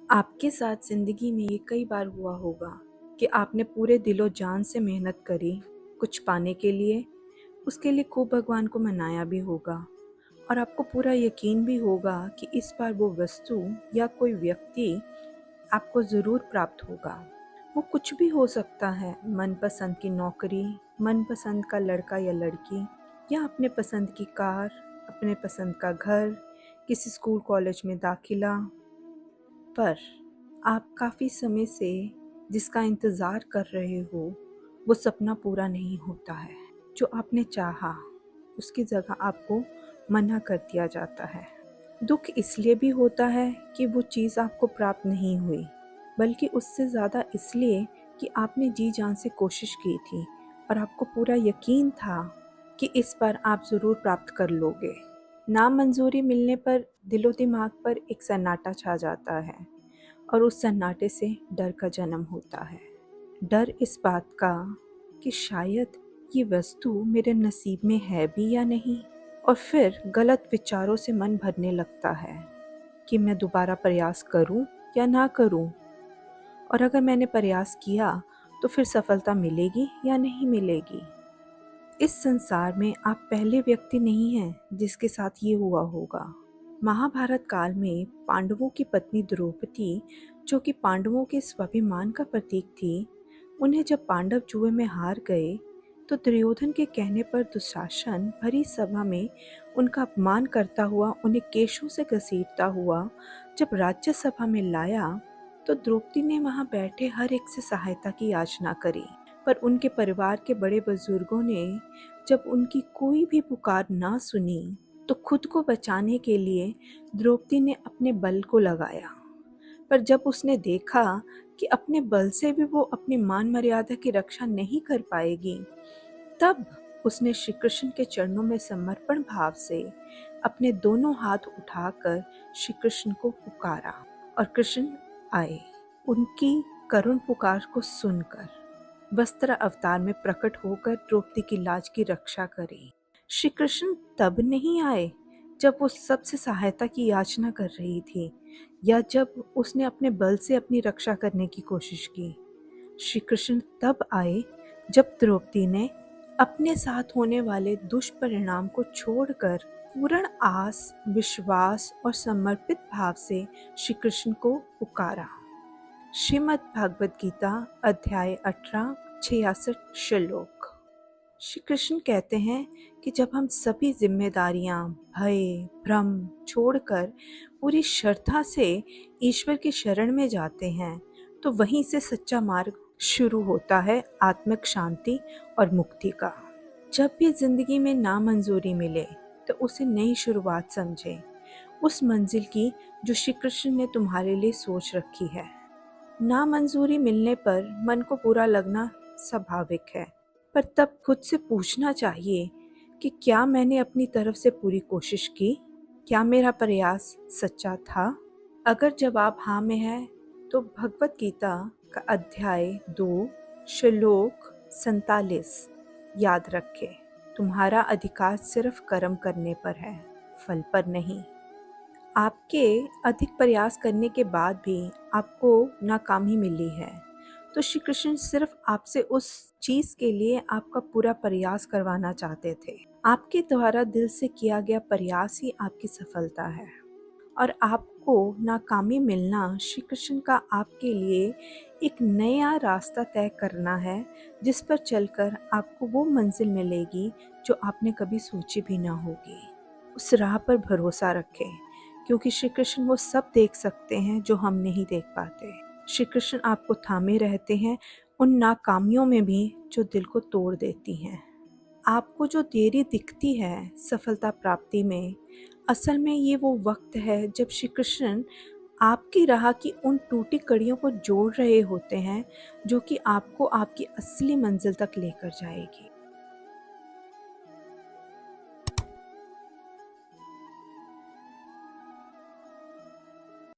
आपके साथ ज़िंदगी में ये कई बार हुआ होगा कि आपने पूरे दिलो जान से मेहनत करी कुछ पाने के लिए, उसके लिए खूब भगवान को मनाया भी होगा और आपको पूरा यकीन भी होगा कि इस बार वो वस्तु या कोई व्यक्ति आपको ज़रूर प्राप्त होगा। वो कुछ भी हो सकता है, मनपसंद की नौकरी, मनपसंद का लड़का या लड़की, या अपने पसंद की कार, अपने पसंद का घर, किसी स्कूल कॉलेज में दाखिला। पर आप काफ़ी समय से जिसका इंतज़ार कर रहे हो वो सपना पूरा नहीं होता है। जो आपने चाहा उसकी जगह आपको मना कर दिया जाता है। दुख इसलिए भी होता है कि वो चीज़ आपको प्राप्त नहीं हुई, बल्कि उससे ज़्यादा इसलिए कि आपने जी जान से कोशिश की थी और आपको पूरा यकीन था कि इस बार आप ज़रूर प्राप्त कर लोगे। नामंजूरी मिलने पर दिलो दिमाग पर एक सन्नाटा छा जाता है और उस सन्नाटे से डर का जन्म होता है। डर इस बात का कि शायद ये वस्तु मेरे नसीब में है भी या नहीं, और फिर गलत विचारों से मन भरने लगता है कि मैं दोबारा प्रयास करूं या ना करूं, और अगर मैंने प्रयास किया तो फिर सफलता मिलेगी या नहीं मिलेगी। इस संसार में आप पहले व्यक्ति नहीं हैं जिसके साथ ये हुआ होगा। महाभारत काल में पांडवों की पत्नी द्रौपदी, जो कि पांडवों के स्वाभिमान का प्रतीक थी, उन्हें जब पांडव जुए में हार गए तो दुर्योधन के कहने पर दुशासन भरी सभा में उनका अपमान करता हुआ, उन्हें केशों से घसीटता हुआ जब राज्यसभा में लाया, तो द्रौपदी ने वहां बैठे हर एक से सहायता की याचना करी। पर उनके परिवार के बड़े बुजुर्गों ने जब उनकी कोई भी पुकार ना सुनी, तो खुद को बचाने के लिए द्रौपदी ने अपने बल को लगाया। पर जब उसने देखा कि अपने बल से भी वो अपनी मान मर्यादा की रक्षा नहीं कर पाएगी, तब उसने श्री कृष्ण के चरणों में समर्पण भाव से अपने दोनों हाथ उठाकर श्री कृष्ण को पुकारा और कृष्ण आए। उनकी करुण पुकार को सुनकर वस्त्र अवतार में प्रकट होकर द्रौपदी की लाज की रक्षा करी। श्री कृष्ण तब नहीं आए जब वो सबसे सहायता की याचना कर रही थी, या जब उसने अपने बल से अपनी रक्षा करने की कोशिश की। श्री कृष्ण तब आए जब द्रौपदी ने अपने साथ होने वाले दुष्परिणाम को छोड़कर पूर्ण आस, विश्वास और समर्पित भाव से श्री कृष्ण को पुकारा। श्रीमद् भागवत गीता अध्याय 18 66 श्लोक। श्री कृष्ण कहते हैं कि जब हम सभी जिम्मेदारियां, भय, भ्रम छोड़कर पूरी श्रद्धा से ईश्वर की शरण में जाते हैं, तो वहीं से सच्चा मार्ग शुरू होता है आत्मिक शांति और मुक्ति का। जब भी जिंदगी में नामंजूरी मिले तो उसे नई शुरुआत समझे, उस मंजिल की जो श्री कृष्ण ने तुम्हारे लिए सोच रखी है। नामंजूरी मिलने पर मन को बुरा लगना स्वाभाविक है, पर तब खुद से पूछना चाहिए कि क्या मैंने अपनी तरफ से पूरी कोशिश की? क्या मेरा प्रयास सच्चा था? अगर जवाब हाँ में है तो भगवत गीता का अध्याय 2 श्लोक 47 याद रखें। तुम्हारा अधिकार सिर्फ कर्म करने पर है, फल पर नहीं। आपके अधिक प्रयास करने के बाद भी आपको नाकामी मिली है, तो श्री कृष्ण सिर्फ आपसे उस चीज के लिए आपका पूरा प्रयास करवाना चाहते थे। आपके द्वारा दिल से किया गया प्रयास ही आपकी सफलता है, और आपको नाकामी मिलना श्री कृष्ण का आपके लिए एक नया रास्ता तय करना है, जिस पर चलकर आपको वो मंजिल मिलेगी जो आपने कभी सोची भी ना होगी। उस राह पर भरोसा रखें, क्योंकि श्री कृष्ण वो सब देख सकते हैं जो हम नहीं देख पाते। श्री कृष्ण आपको थामे रहते हैं उन नाकामियों में भी जो दिल को तोड़ देती हैं। आपको जो देरी दिखती है सफलता प्राप्ति में, असल में ये वो वक्त है जब श्री कृष्ण आपकी राह की उन टूटी कड़ियों को जोड़ रहे होते हैं, जो कि आपको आपकी असली मंजिल तक लेकर जाएगी।